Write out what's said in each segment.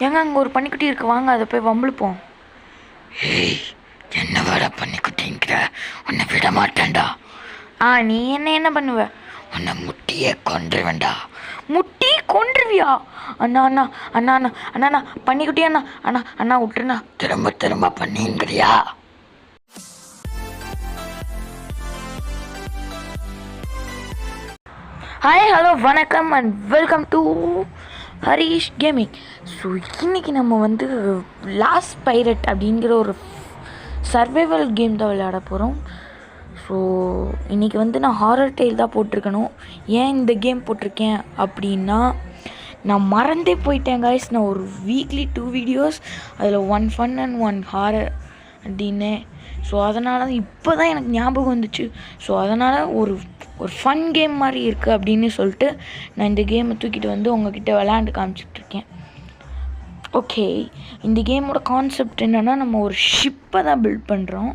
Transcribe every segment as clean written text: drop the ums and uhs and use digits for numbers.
ஏங்க அங்கே ஒரு பன்னிக்குட்டி இருக்குது, வாங்க அதை போய் வம்பிழுப்போம். ஏய், என்ன வேலை பண்ணிக்கிட்டீங்கிற? உன்னை விட மாட்டேன்டா. நீ என்ன பண்ணுவ? உன்னை முட்டியே கொன்றுவேண்டா. முட்டி கொன்றுவியா? அண்ணா அண்ணா அண்ணா அண்ணா அண்ணா அண்ணா பன்னிக்குட்டி அண்ணா அண்ணா அண்ணா விட்டுருண்ணா. திரும்ப திரும்ப பண்ணிங்கிறியா? ஹாய், ஹலோ, வணக்கம் and welcome to Harish gaming. So இன்றைக்கி நம்ம வந்து லாஸ்ட் பைரட் அப்படிங்கிற ஒரு சர்வைவல் கேம் தான் விளையாட போகிறோம். ஸோ இன்றைக்கி வந்து நான் ஹாரர் டெய்ல் தான் போட்டிருக்கணும். ஏன் இந்த கேம் போட்டிருக்கேன் அப்படின்னா, நான் மறந்தே போயிட்டேன் காய்ஸ். நான் ஒரு வீக்லி 2 வீடியோஸ், அதில் 1 ஃபன் அண்ட் 1 ஹாரர் அப்படின்னு. ஸோ அதனால தான் இப்போ தான் எனக்கு ஞாபகம் வந்துச்சு. ஸோ அதனால் ஒரு ஃபன் கேம் மாதிரி இருக்குது அப்படின்னு சொல்லிட்டு நான் இந்த கேமை தூக்கிட்டு வந்து உங்ககிட்ட விளையாண்டு காமிச்சிட்ருக்கேன். ஓகே, இந்த கேமோட கான்செப்ட் என்னென்னா, நம்ம ஒரு ஷிப்பை தான் பில்ட் பண்ணுறோம்.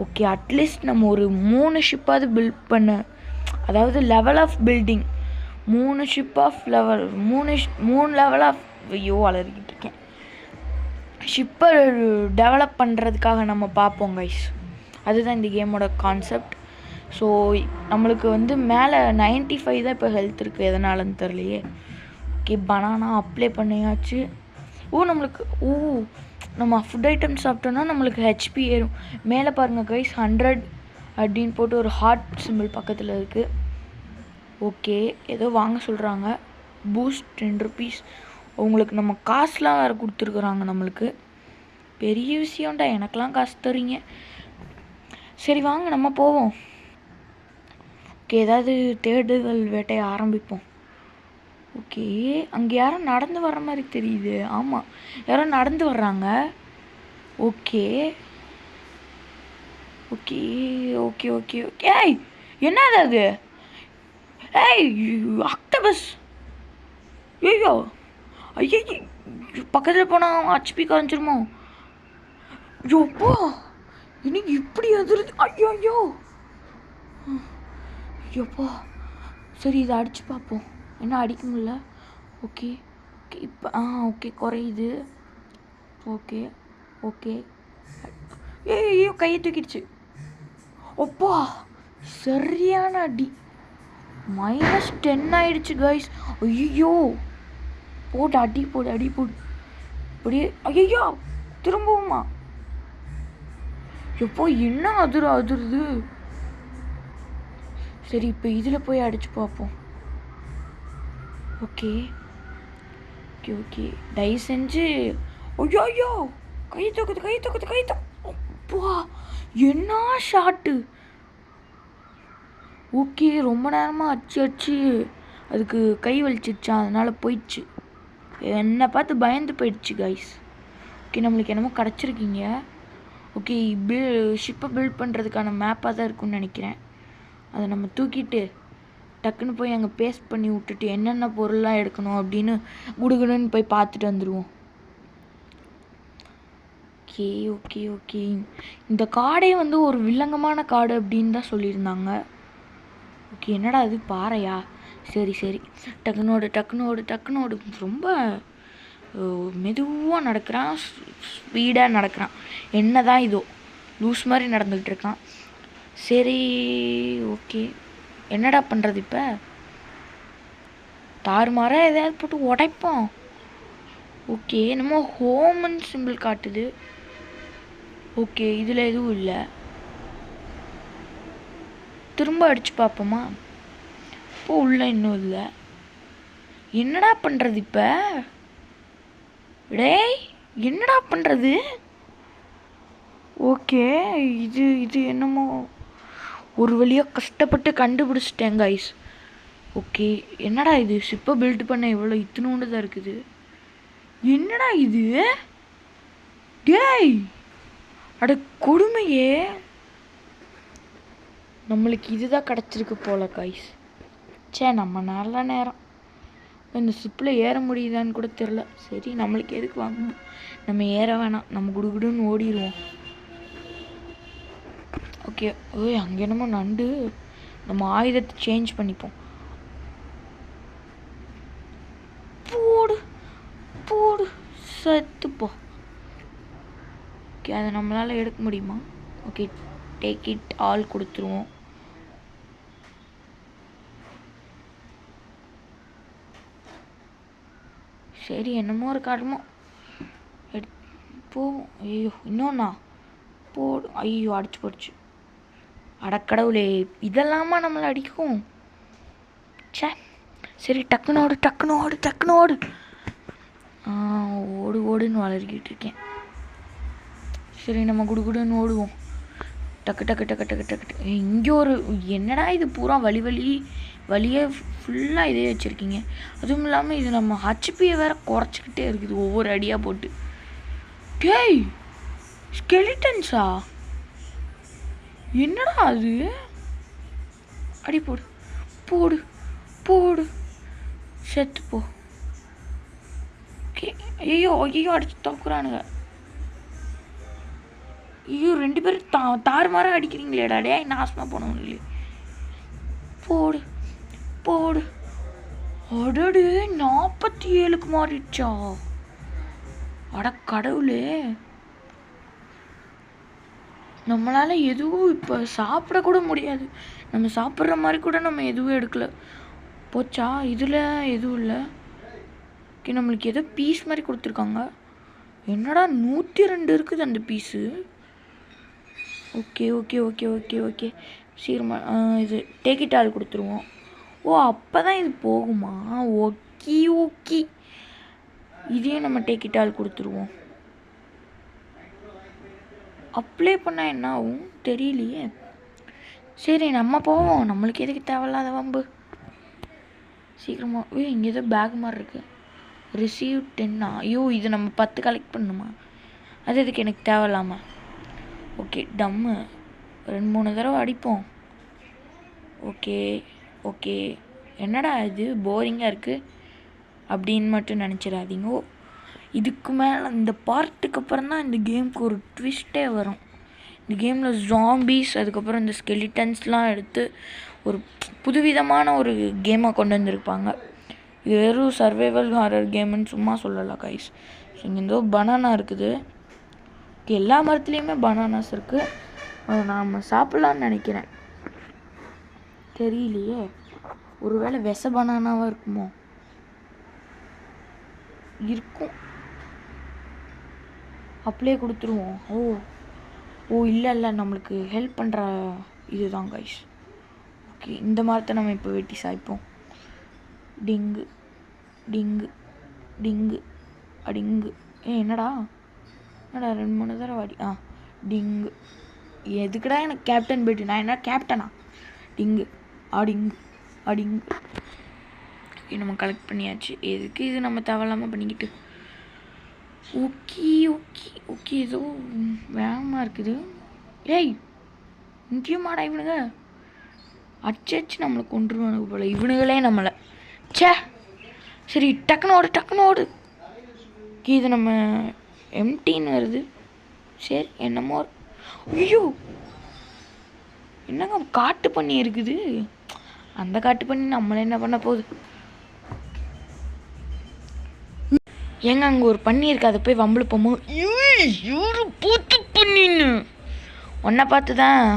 ஓகே, அட்லீஸ்ட் நம்ம ஒரு 3 ஷிப்பாவது பில்ட் பண்ண, அதாவது level of building 3 ship of level 3 level of அலறிக்கிட்டு இருக்கேன். ஷிப்பை டெவலப் பண்ணுறதுக்காக நம்ம பார்ப்போம் கைஸ். அதுதான் இந்த கேமோட கான்செப்ட். ஸோ நம்மளுக்கு வந்து மேலே 95 தான் இப்போ ஹெல்த் இருக்குது, எதனாலன்னு தெரியலையே. ஓகே, பனானா அப்ளை பண்ணியாச்சு. நம்மளுக்கு நம்ம ஃபுட் ஐட்டம் சாப்பிட்டோன்னா நம்மளுக்கு ஹெச்பி ஏறும். மேலே பாருங்கள் கைஸ், 100 அப்படின்னு போட்டு ஒரு ஹார்ட் சிம்பிள் பக்கத்தில் இருக்குது. ஓகே, ஏதோ வாங்க சொல்கிறாங்க. Boost 10 rupees. உங்களுக்கு நம்ம காசுலாம் வேறு கொடுத்துருக்குறாங்க. நம்மளுக்கு பெரிய விஷயம்டா, எனக்கெலாம் காசு தரீங்க. சரி வாங்க நம்ம போவோம். ஓகே, ஏதாவது தேடுதல் வேட்டையை ஆரம்பிப்போம். ஓகே, அங்கே யாரும் நடந்து வர்ற மாதிரி தெரியுது. ஆமாம், யாரோ நடந்து வர்றாங்க. Okay okay okay okay okay ஏய், என்னது அது? ஏய், ஆக்டோபஸ். ஐயோ ஐயோ, பக்கத்தில் போனால் ஹெச்பி குறைஞ்சிருமோ? ஐயோப்பா, இன்னைக்கு இப்படி எதிர்த்து. ஐயோ ஐயோ ஐயோப்பா. சரி, இதை அடித்து பார்ப்போம். என்ன அடிக்க முடியல. ஓகே ஓகே, இப்போ ஓகே குறையுது. Okay okay. ஐயோ, கையை தூக்கிடுச்சு. அப்பா, சரியான அடி. -10 ஆயிடுச்சு கைஸ். ஐயோ, போட்டு அடி போடு அடி போடு. அப்படியே ஐயோ, திரும்பவுமா? எப்போ என்ன அதிருது. சரி, இப்போ இதில் போய் அடிச்சு பார்ப்போம். ஓகே ஓகே ஓகே, தயவு செஞ்சு. ஐயோ ஐயோ, கை தூக்குது. அப்பா, என்ன ஷாட்டு. ஓகே, ரொம்ப நேரமாக அடிச்சு அதுக்கு கை வலிச்சிருச்சான், அதனால் போயிடுச்சு. என்னை பார்த்து பயந்து போயிடுச்சு கைஸ். ஓகே, நம்மளுக்கு என்னமோ கிடச்சிருக்கீங்க. ஓகே, ஷிப்பை பில்ட் பண்ணுறதுக்கான மேப்பாக தான் இருக்குன்னு நினைக்கிறேன். அதை நம்ம தூக்கிட்டு டக்குன்னு போய் அங்கே பேஸ்ட் பண்ணி விட்டுட்டு என்னென்ன பொருள்லாம் எடுக்கணும் அப்படின்னு குடுகுடுன்னு போய் பார்த்துட்டு வந்துடுவோம். ஓகே ஓகே ஓகே, இந்த காடே வந்து ஒரு வில்லங்கமான காடு அப்படின்னு தான் சொல்லியிருந்தாங்க. ஓகே, என்னடா அது, பாறையா? சரி சரி, டக்குனோடு. ரொம்ப மெதுவாக நடக்கிறான், ஸ்பீடாக நடக்கிறான். என்ன தான் இதோ லூஸ் மாதிரி நடந்துக்கிட்டு இருக்கான். சரி ஓகே, என்னடா பண்ணுறது இப்போ? தாறுமாறாக எதாவது போட்டு உடைப்போம். ஓகே, நம்ம ஹோம்னு சிம்பிள் காட்டுது. ஓகே, இதில் எதுவும் இல்லை. திரும்ப அடித்து பார்ப்போமா? இப்போ உள்ள இன்னும் இல்லை. என்னடா பண்ணுறது இப்போ? டேய், என்னடா பண்ணுறது? ஓகே, இது என்னமோ ஒரு வழியாக கஷ்டப்பட்டு கண்டுபிடிச்சிட்டேன் கைஸ். ஓகே, என்னடா இது, ஷிப்பை பில்ட் பண்ண இவ்வளோ இத்தினோண்டு தான் இருக்குது. என்னடா இது? டேய், அட கொடுமையே. நம்மளுக்கு இதுதான் கிடச்சிருக்கு போல கைஸ். நம்ம நல்ல நேரம். இந்த ஷிப்பில் ஏற முடியுதான்னு கூட தெரில. சரி, நம்மளுக்கு எதுக்கு வாங்க, நம்ம ஏற வேணாம், நம்ம குடுகுடுன்னு ஓடிடுவோம். ஓகே, அங்கே என்னமோ நண்டு. நம்ம ஆயுதத்தை சேஞ்ச் பண்ணிப்போம். போடு போடு செத்துப்போ. ஓகே, அதை நம்மளால் எடுக்க முடியுமா? ஓகே, டேக் இட் ஆல் கொடுத்துருவோம். சரி, என்னமோ ஒரு காரணமோ போவோம். ஐயோ இன்னொன்னா போடு. ஐயோ அடிச்சு போடுச்சு. அடக்கடவுளே, இதெல்லாமா நம்மளை அடிக்கும்? சே, சரி டக்குன்னு ஓடு டக்குன்னு ஓடு டக்குன்னு ஓடு. ஓடு ஓடுன்னு வளர்க்கிட்டு இருக்கேன். சரி, நம்ம குடுகுடுன்னு ஓடுவோம். டக்கு டக்கு டக்கு டக்கு டக்கு. இங்கே ஒரு என்னடா இது பூரா வழியே ஃபுல்லாக இதே வச்சுருக்கீங்க. அதுவும் இல்லாமல் இது நம்ம ஹச்பியை வேற குறைச்சிக்கிட்டே இருக்குது ஒவ்வொரு அடியாக போட்டு. டேய், ஸ்கெலிட்டன்ஸா? என்னடா அது? அடி போடு போடு போடு செத்து போ. ஐயோ ஐயோ அடிச்சு தோக்குறானுங்க. ஐயோ, 2 பேரும் தாறுமாறாக அடிக்கிறீங்களேடா. டே, நாசமாக போனவங்க இல்லையே. போடு போடு. அடடே, 47க்கு மாறிடுச்சா? அட கடவுளே, நம்மளால் எதுவும் இப்போ சாப்பிடக்கூட முடியாது. நம்ம சாப்பிட்ற மாதிரி கூட நம்ம எதுவும் எடுக்கல. போச்சா? இதில் எதுவும் இல்லை. ஓகே, நம்மளுக்கு ஏதோ பீஸ் மாதிரி கொடுத்துருக்காங்க. என்னடா 102 இருக்குது அந்த piece. Okay okay okay okay okay சீக்கிரமாக இது டேக் இட் ஆல் கொடுத்துருவோம். ஓ, அப்போ தான் இது போகுமா? ஓகே ஓகே, இதே நம்ம டேக் இட் ஆல் கொடுத்துருவோம். அப்ளை பண்ணால் என்ன ஆகும் தெரியலையே. சரி, நம்ம போவோம். நம்மளுக்கு எதுக்கு தேவையில்லாத வம்பு. சீக்கிரமாக. இங்கே ஏதோ பேக் மாதிரி இருக்குது. ரிசீவ் 10. ஐயோ, இது நம்ம 10 கலெக்ட் பண்ணணுமா? அது எதுக்கு எனக்கு தேவையில்லாமல். ஓகே, டம்மு 2-3 தடவை அடிப்போம். Okay okay. என்னடா இது போரிங்காக இருக்குது அப்படின்னு மட்டும் நினச்சிடாதீங்க. இதுக்கு மேலே இந்த பார்ட்டுக்கு அப்புறம் தான் இந்த கேமுக்கு ஒரு ட்விஸ்ட்டே வரும். இந்த கேமில் ஜாம்பீஸ், அதுக்கப்புறம் இந்த ஸ்கெலிட்டன்ஸ்லாம் எடுத்து ஒரு புதுவிதமான ஒரு கேமாக கொண்டு வந்திருப்பாங்க. இது வெறும் சர்வைவல் ஹாரர் கேமுன்னு சும்மா சொல்லலாம் கைஸ். இங்கே ஏதோ பனானா இருக்குது. எல்லா மரத்துலேயுமே பனானாஸ் இருக்குது. அதை நாம் சாப்பிட்லான்னு நினைக்கிறேன். தெரியலையே, ஒருவேளை விஷ பனானாவாக இருக்குமோ? இருக்கும். அப்படியே கொடுத்துருவோம். ஓ இல்லை இல்லை, நம்மளுக்கு ஹெல்ப் பண்ணுற இதுதான் கைஸ். ஓகே, இந்த மரத்தை நம்ம இப்போ வெட்டி சாய்ப்போம். டிங்கு டிங்கு டிங்கு அடிங்கு. என்னடா 2-3 தடவை அடி. டிங்கு. எதுக்குடா எனக்கு கேப்டன் போய்ட்டு? நான் என்ன கேப்டனா? டிங்கு அடிங்கு அடிங்கு. நம்ம கலெக்ட் பண்ணியாச்சு. எதுக்கு இது நம்ம தேவையில்லாமல் பண்ணிக்கிட்டு. ஓகே ஓகே ஓகே, ஏதோ வேகமாக இருக்குது. ஏய், முக்கியமாடா இவனுங்க அச்சு நம்மளை கொண்டுருவானுங்க போல. இவனுங்களே நம்மளை. சே, சரி டக்குன்னு ஓடு டக்குன்னு ஓடு. இது நம்ம எம்டின்னு வருது. சரி, என்னமோ. ஐயோ, என்னங்க காட்டு பண்ணி இருக்குது. அந்த காட்டு பண்ணி நம்மளை என்ன பண்ண போகுது? ஏங்க, அங்கே ஒரு பண்ணி இருக்கு, அதை போய் வம்பளு போமோ. இவரு பூத்து பண்ணின்னு உன்னை பார்த்து தான்.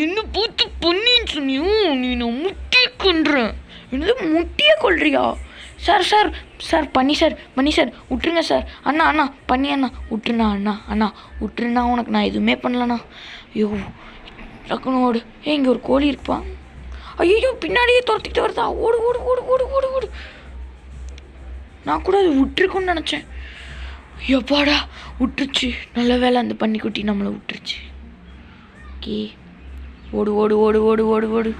என்ன பூத்து பண்ணின்னு சொன்னியும்? நீ நான் முட்டியை கொள்றேன். என்னது முட்டியை கொள்றியா? சார் சார் சார் பண்ணி சார் விட்டுருங்க சார். அண்ணா அண்ணா பண்ணி அண்ணா விட்டுருண்ணா. அண்ணா விட்டுருண்ணா, உனக்கு நான் எதுவுமே பண்ணலண்ணா. ஐயோ, டக்குன்னு ஓடு. இங்கே ஒரு கோழி இருப்பா. ஐயோ, பின்னாடியே துரத்திட்டு வருதா? ஓடு ஓடு ஓடு ஓடு ஓடு ஓடு. நான் கூட அது விட்டுருக்குன்னு நினச்சேன். எப்பாடா விட்டுருச்சு. நல்ல வேலை, அந்த பன்னிக்குட்டி நம்மளை விட்டுருச்சு. ஓகே, ஓடு ஓடு ஓடு ஓடு ஓடு ஓடு.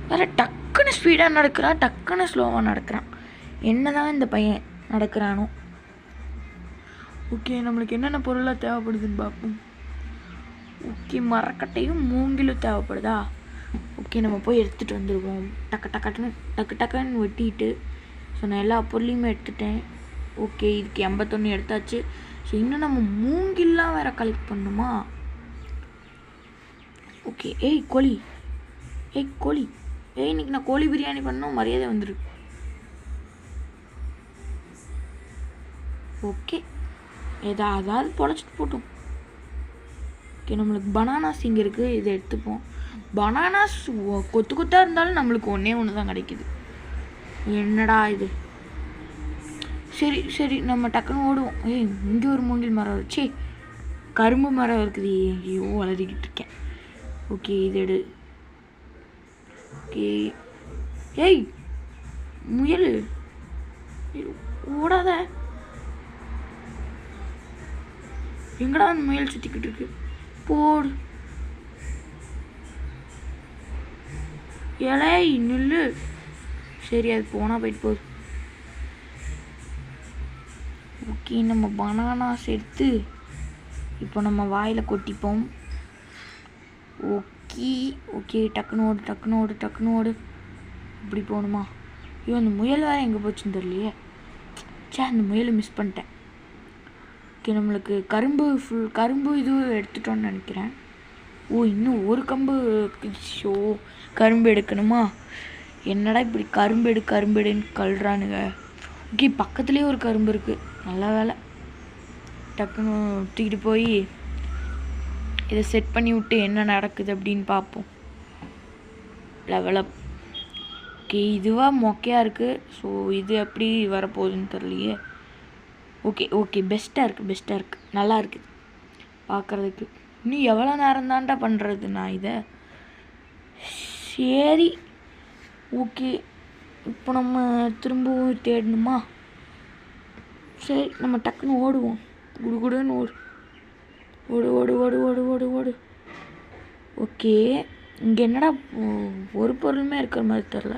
வேறு டக்குன்னு ஸ்பீடாக நடக்கிறான், டக்குன்னு ஸ்லோவாக நடக்கிறான். என்ன தான் இந்த பையன் நடக்கிறானோ. ஓகே, நம்மளுக்கு என்னென்ன பொருளாக தேவைப்படுதுன்னு பார்ப்போம். ஓகே, மரக்கட்டையும் மூங்கிலும் தேவைப்படுதா? ஓகே, நம்ம போய் எடுத்துகிட்டு வந்துடுவோம். டக்கு டக்குன்னு வெட்டிட்டு. ஸோ நான் எல்லா பொருளையுமே எடுத்துட்டேன். ஓகே, இதுக்கு 81 எடுத்தாச்சு. ஸோ இன்னும் நம்ம மூங்கில்லாம் வேறு கலெக்ட் பண்ணணுமா? ஓகே. ஏய் கோழி, இன்றைக்கி நான் கோழி பிரியாணி பண்ணோம். மரியாதை வந்துடு. ஓகே அதாவது பொழைச்சிட்டு போட்டோம். ஓகே நம்மளுக்கு பனானாஸ் இங்கே இருக்குது, இதை எடுத்துப்போம். பனானாஸ் கொத்து கொத்தாக இருந்தாலும் நம்மளுக்கு ஒன்று தான் கிடைக்குது. என்னடா இது? சரி சரி நம்ம டக்குன்னு ஓடுவோம். இங்கே ஒரு மூங்கில் மரம் வச்சு கரும்பு மரம் இருக்குது. ஐயோ வளரிக்கிட்டு இருக்கேன். ஓகே இது எடு. ஓகே ஏய் முயல் ஓடாத. எங்கடா அந்த முயல் சுற்றிக்கிட்டு இருக்கு? போடு இலை நில்லு. சரி அது போனால் போயிட்டு போகுது. ஓகே நம்ம பனானாஸ் எடுத்து இப்போ நம்ம வாயில் கொட்டிப்போம். ஓகே ஓகே டக்குன்னு ஓடு. இப்படி போகணுமா? ஐயோ அந்த முயல் வேறு எங்கே போச்சுன்னு தெரியலையே. அந்த முயலை மிஸ் பண்ணிட்டேன். ஓகே நம்மளுக்கு கரும்பு இது எடுத்துட்டோன்னு நினைக்கிறேன். இன்னும் ஒரு கரும்பு எடுக்கணுமா? என்னடா இப்படி கரும்பெடுன்னு கல்றானுங்க. ஓகே பக்கத்துலேயே ஒரு கரும்பு இருக்குது, நல்ல வேலை. டக்குன்னு தூக்கிட்டு போய் இதை செட் பண்ணி விட்டு என்ன நடக்குது அப்படின்னு பார்ப்போம். லெவலப். ஓகே இதுவாக மொக்கையாக இருக்குது. ஸோ இது எப்படி வரப்போகுதுன்னு தெரியலையே. ஓகே பெஸ்ட்டாக இருக்குது நல்லா இருக்குது பார்க்குறதுக்கு. இன்னும் எவ்வளோ நேரம் தான்டா பண்ணுறது நான் இதை? சரி ஓகே இப்போ நம்ம திரும்பவும் தேடணுமா? சரி நம்ம டக்குன்னு ஓடுவோம். குடுகுடுன்னு ஓடு. ஓகே இங்கே என்னடா ஒரு பொருளுமே இருக்கிற மாதிரி தெரில.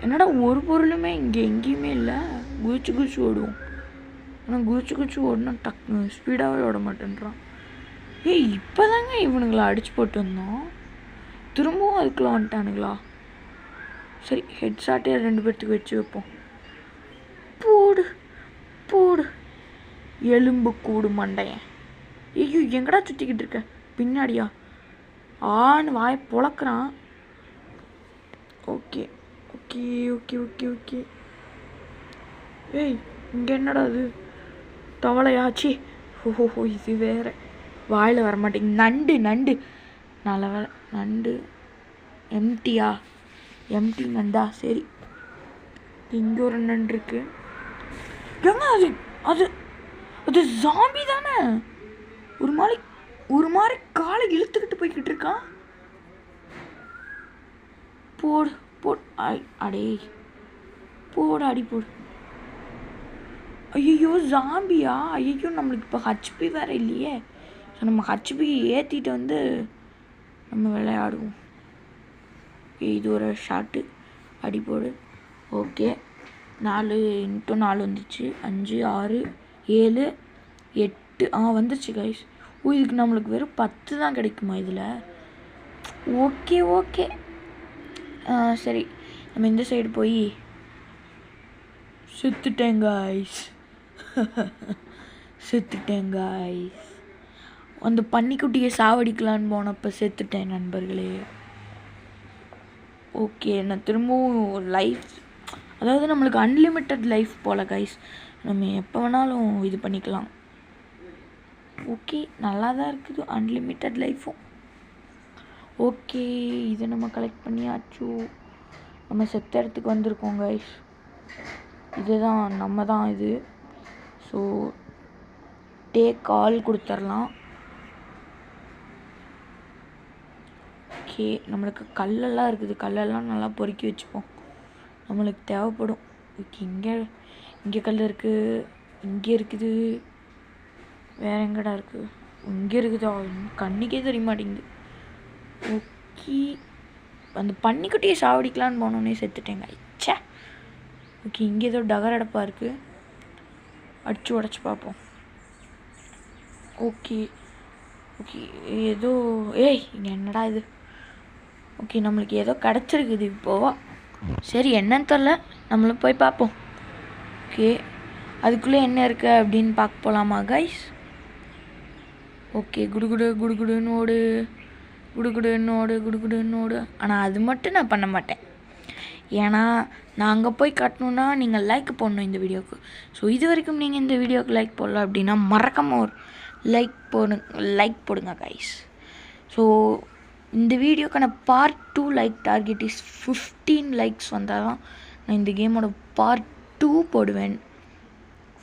என்னடா ஒரு பொருளுமே இங்கே எங்கேயுமே இல்லை. குதிச்சு ஓடுவோம். ஆனால் குதிச்சு ஓடினா டக்குன்னு ஸ்பீடாகவே ஓட மாட்டேன்றான். இப்போ தாங்க இவனுங்களா அடிச்சு போட்டு வந்தோம், திரும்பவும் அதுக்குள்ளே வந்துட்டானுங்களா? சரி ஹெட்ஷாட்டே 2 பேர்த்துக்கு வச்சு வைப்போம். போடு எலும்பு கூடு மண்டையன். ஐயோ எங்கடா சுற்றிக்கிட்டு இருக்க? பின்னாடியா? ஆன்னு வாயை பொழக்கிறான். ஓகே ஏய் இங்கே என்னடா அது? தவளையாச்சி. ஓஹோ இது வேற வாயில் வரமாட்டேங்குது. நண்டு நல்ல வேலை. நண்டு எம்டி நண்டா? சரி இங்கே ஒரு நண்டு இருக்கு. ஏங்க அது ஜாம்பி தானே? ஒரு மாதிரி காலை இழுத்துக்கிட்டு போய்கிட்டு இருக்கான். போடு அடே போடு. ஐயோ ஜாம்பியா? ஐயோ நம்மளுக்கு இப்போ ஹச்பி வேறு இல்லையே. ஸோ நம்ம ஹச்பி ஏற்றிட்டு வந்து நம்ம விளையாடுவோம். இது ஒரு ஷாட்டு அடி போடு. ஓகே 4 × 4 வந்துச்சு. 5 6 7 8 வந்துருச்சு கைஸ். இதுக்கு நம்மளுக்கு வெறும் 10 தான் கிடைக்குமா இதில்? ஓகே சரி நம்ம இந்த சைடு போய் செத்துட்டேன் கைஸ். அந்த பன்னிக்குட்டியை சாவடிக்கலான்னு போனப்போ செத்துட்டேன் நண்பர்களே. ஓகே நான் திரும்பவும் லைஃப், அதாவது நம்மளுக்கு அன்லிமிட்டட் லைஃப் போல் கைஸ். நம்ம எப்போ வேணாலும் இது பண்ணிக்கலாம். ஓகே நல்லா தான் இருக்குது அன்லிமிட்டட் லைஃப்பும். ஓகே இதை நம்ம கலெக்ட் பண்ணியாச்சு. நம்ம செத்த இடத்துக்கு வந்திருக்கோம் கைஸ். இதுதான் நம்ம தான் இது. ஸோ டேக் ஆல் கொடுத்துர்லாம். ஓகே நம்மளுக்கு கல்லெல்லாம் இருக்குது, கல்லெல்லாம் நல்லா பொறுக்கி வச்சுப்போம், நம்மளுக்கு தேவைப்படும். ஓகே இங்கே கல் இருக்குது, இங்கே இருக்குது, வேறு எங்கடா இருக்குது? இங்கே இருக்குதா? கண்ணுக்கே தெரிய மாட்டேங்குது. ஓகே அந்த பன்னிக்குட்டியை சாவடிக்கலான்னு போனோன்னே செத்துட்டேங்க. ச்சே. ஓகே இங்கே ஏதோ டகரடப்பாக இருக்குது, அடித்து உடச்சி பார்ப்போம். ஓகே ஏதோ இங்கே என்னடா இது? ஓகே நம்மளுக்கு ஏதோ கிடச்சிருக்குது இப்போது. சரி என்னன்னு தெரில, நம்மளும் போய் பார்ப்போம். ஓகே அதுக்குள்ளே என்ன இருக்கு அப்படின்னு பார்க்க போகலாமா கைஸ்? ஓகே குடுகுடுன்னு ஓடு. ஆனால் அது மட்டும் நான் பண்ண மாட்டேன். ஏன்னா நான் அங்கே போய் கட்டணுன்னா நீங்கள் லைக் போடணும் இந்த வீடியோவுக்கு. ஸோ இது வரைக்கும் நீங்கள் இந்த வீடியோவுக்கு லைக் போடல அப்படின்னா மறக்காமல் ஒரு லைக் போடுங்க கைஸ். ஸோ இந்த வீடியோக்கான part 2 like target is 15 likes வந்தால் தான் நான் இந்த கேமோட பார்ட் 2 போடுவேன்.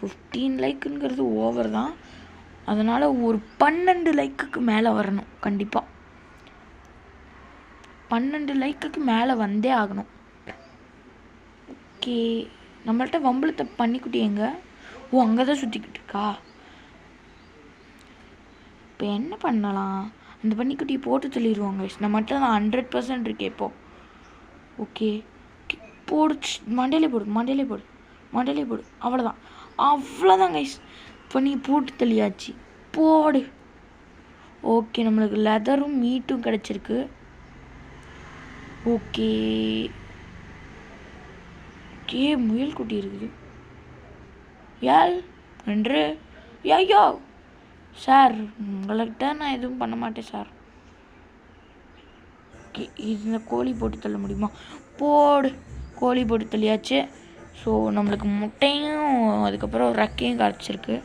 15 லைக்குங்கிறது ஓவர் தான். அதனால் ஒரு 12 லைக்குக்கு மேலே வரணும். கண்டிப்பாக 12 லைக்குக்கு மேலே வந்தே ஆகணும். ஓகே, நம்மள்ட்ட வம்பளத்தை பண்ணிக்கிட்டு எங்க? ஓ, அங்கே தான் சுற்றிக்கிட்டு இருக்கா. இப்போ என்ன பண்ணலாம்? அந்த பன்னிக்குட்டியை போட்டு தள்ளிடுவாங்க. நம்மகிட்ட தான் 100% இருக்கே இப்போ. ஓகே போடு, மண்டையிலே போடு. அவ்வளோதான் கைஸ். இப்போ நீ போட்டு தள்ளியாச்சு, போடு. ஓகே, நம்மளுக்கு லெதரும் மீட்டும் கிடச்சிருக்கு. ஓகே, முயல் குட்டி இருக்குது. ஐயோ சார், உங்கள்கிட்ட நான் எதுவும் பண்ண மாட்டேன் சார். ஓகே, இந்த கோழி போட்டு தள்ள முடியுமா? போடு, கோழி போட்டு தள்ளியாச்சு. ஸோ நம்மளுக்கு முட்டையும் அதுக்கப்புறம் ரெக்கையும் கிடச்சிருக்கு.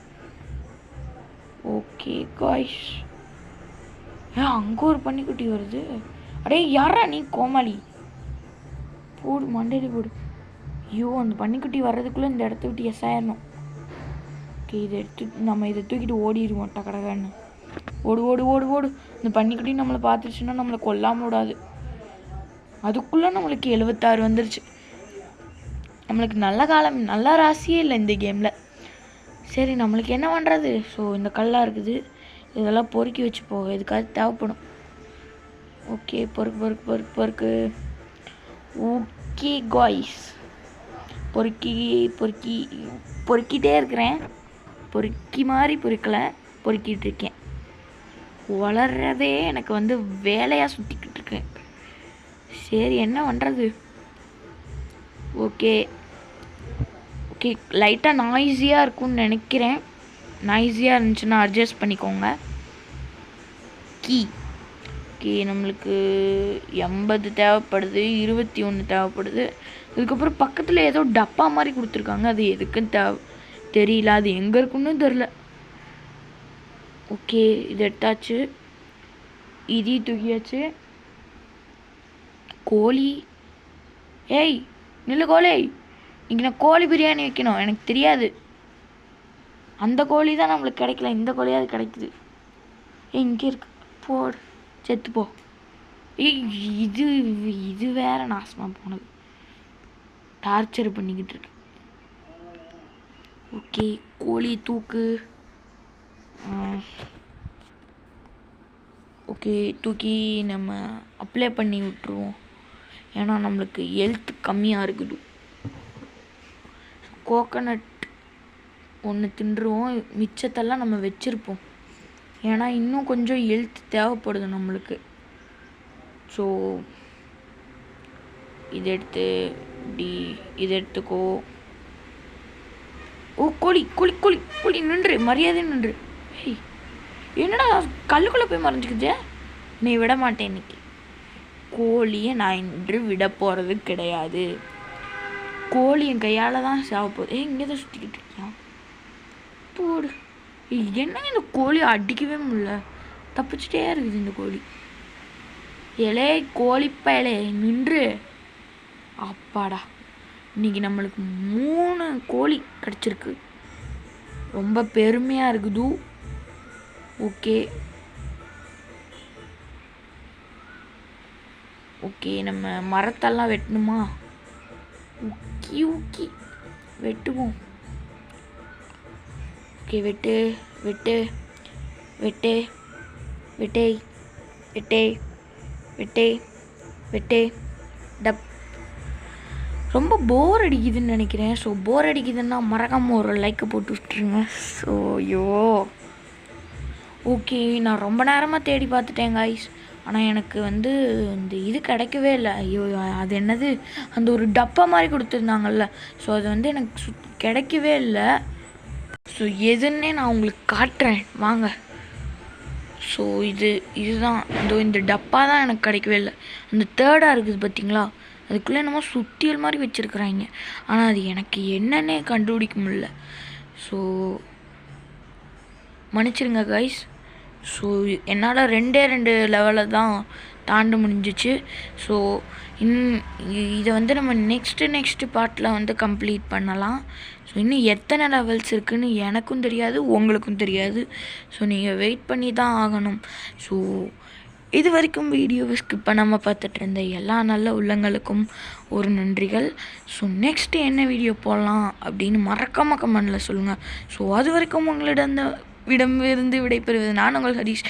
ஓகே காய்ஸ், அங்கே ஒரு பன்னிக்குட்டி வருது. அடே யாரா நீ கோமாளி? போடு, மண்டையில போடு. ஐயோ, அந்த பன்னிக்குட்டி வர்றதுக்குள்ளே இந்த இடத்த விட்டு எஸ் ஆயிடணும். ஓகே, இதை தூக்கிட்டு ஓடிடுவோம் டக்கடகான்னு. ஓடு. இந்த பன்னிக்குட்டி நம்மளை பார்த்துச்சுன்னா நம்மளை கொல்லாமல் விடாது. அதுக்குள்ளே நம்மளுக்கு 76 வந்துருச்சு. நம்மளுக்கு நல்ல ராசியே இல்லை இந்த கேமில். சரி, நம்மளுக்கு என்ன பண்ணுறது? ஸோ இந்த கல்லாக இருக்குது, இதெல்லாம் பொறுக்கி வச்சு போக எதுக்காவது தேவைப்படும். ஓகே, பொறுக்கு. ஓகே காய்ஸ், பொறுக்கிட்டே இருக்கிறேன். பொறுக்கி மாதிரி பொறுக்கிட்டு இருக்கேன். வளர்றதே எனக்கு வந்து வேலையாக சுற்றிக்கிட்டு இருக்கேன். சரி, என்ன பண்ணுறது? ஓகே, லைட்டாக நாய்ஸியாக இருக்கும்னு நினைக்கிறேன். நாய்ஸியாக இருந்துச்சுன்னா அட்ஜஸ்ட் பண்ணிக்கோங்க. ஓகே, நம்மளுக்கு 80 தேவைப்படுது, 21 தேவைப்படுது. அதுக்கப்புறம் பக்கத்தில் ஏதோ டப்பா மாதிரி கொடுத்துருக்காங்க. அது எதுக்குன்னு தெரியல, அது எங்கே இருக்குன்னு தெரில. ஓகே, இது எடுத்தாச்சு, இதையும் தூக்கியாச்சு. கோழி, ஏய் நில்லு கோழி. இங்கே நான் கோழி பிரியாணி வைக்கணும், எனக்கு தெரியாது. அந்த கோழி தான் நம்மளுக்கு கிடைக்கல, இந்த கோழியாவது கிடைக்குது. இங்கே இருக்கு, போடு, செத்துப்போ. ஏய், இது வேற நாசமாக போனது, டார்ச்சர் பண்ணிக்கிட்டு இருக்கு. ஓகே, கோழி தூக்கு. ஓகே, தூக்கி நம்ம அப்ளை பண்ணி விட்டுருவோம். ஏன்னா நம்மளுக்கு ஹெல்த் கம்மியாக இருக்குது. கோகனட் ஒன்று தின்றுவோம், மிச்சத்தெல்லாம் நம்ம வச்சுருப்போம். ஏன்னா இன்னும் கொஞ்சம் ஹெல்த் தேவைப்படுது நம்மளுக்கு. ஸோ இதை எடுத்துக்கோ. ஓ, கோழி நின்று, மரியாதை நின்று. ஹேய், என்னடா கல்லுக்குள்ளே போய் மறைஞ்சிக்குது? நீ விட மாட்டேன் இன்னைக்கு. கோழியை நான் இன்று விட போகிறது கிடையாது. கோழி என் கையால் தான் சாவ போகுது. இங்கே தான் சுற்றிக்கிட்டு இருக்கியா? போடு. என்ன இந்த கோழி அடிக்கவே முடியல, தப்பிச்சுட்டே இருக்குது இந்த கோழி. இலே கோழிப்பயலே நின்று. அப்பாடா, இன்னைக்கு நம்மளுக்கு 3 கோழி கிடச்சிருக்கு. ரொம்ப பெருமையாக இருக்குது. ஓகே, நம்ம மரத்தெல்லாம் வெட்டணுமா? ஊக்கி வெட்டுவோம். ஓகே, வெட்டே டப். ரொம்ப போர் அடிக்குதுன்னு நினைக்கிறேன். ஸோ போர் அடிக்குதுன்னா மறக்காமல் ஒரு லைக்கை போட்டு விட்டுருங்க. ஸோ ஓகே, நான் ரொம்ப நேரமாக தேடி பார்த்துட்டேன் காய்ஸ். ஆனால் எனக்கு வந்து இந்த இது கிடைக்கவே இல்லை. ஐயோ, அது என்னது, அந்த ஒரு டப்பா மாதிரி கொடுத்துருந்தாங்கல்ல, ஸோ அது வந்து எனக்கு கிடைக்கவே இல்லை. ஸோ எதுன்னே நான் உங்களுக்கு காட்டுறேன் வாங்க. ஸோ இதுதான் இந்த டப்பா தான் எனக்கு கிடைக்கவே இல்லை. அந்த தேர்டாக இருக்குது பார்த்தீங்களா, அதுக்குள்ளே என்னமோ சுத்தியல் மாதிரி வச்சுருக்குறாங்க. ஆனால் அது எனக்கு என்னன்னே கண்டுபிடிக்க முடியல. ஸோ மன்னிச்சிருங்க கைஸ். ஸோ என்னால் 2 லெவலில் தான் தாண்ட முடிஞ்சிச்சு. ஸோ இதை வந்து நம்ம நெக்ஸ்ட்டு பார்ட்டில் வந்து கம்ப்ளீட் பண்ணலாம். ஸோ இன்னும் எத்தனை லெவல்ஸ் இருக்குதுன்னு எனக்கும் தெரியாது, உங்களுக்கும் தெரியாது. ஸோ நீங்கள் வெயிட் பண்ணி தான் ஆகணும். ஸோ இது வரைக்கும் வீடியோவை ஸ்கிப் பண்ணாமல் பார்த்துட்டு இருந்த எல்லா நல்ல உள்ளங்களுக்கும் ஒரு நன்றிகள். ஸோ நெக்ஸ்ட்டு என்ன வீடியோ போடலாம் அப்படின்னு மறக்காமல் கமெண்டில் சொல்லுங்கள். ஸோ அது வரைக்கும் உங்களிடம் விடைபெறுவது நான் உங்கள் ஹரிஷ்.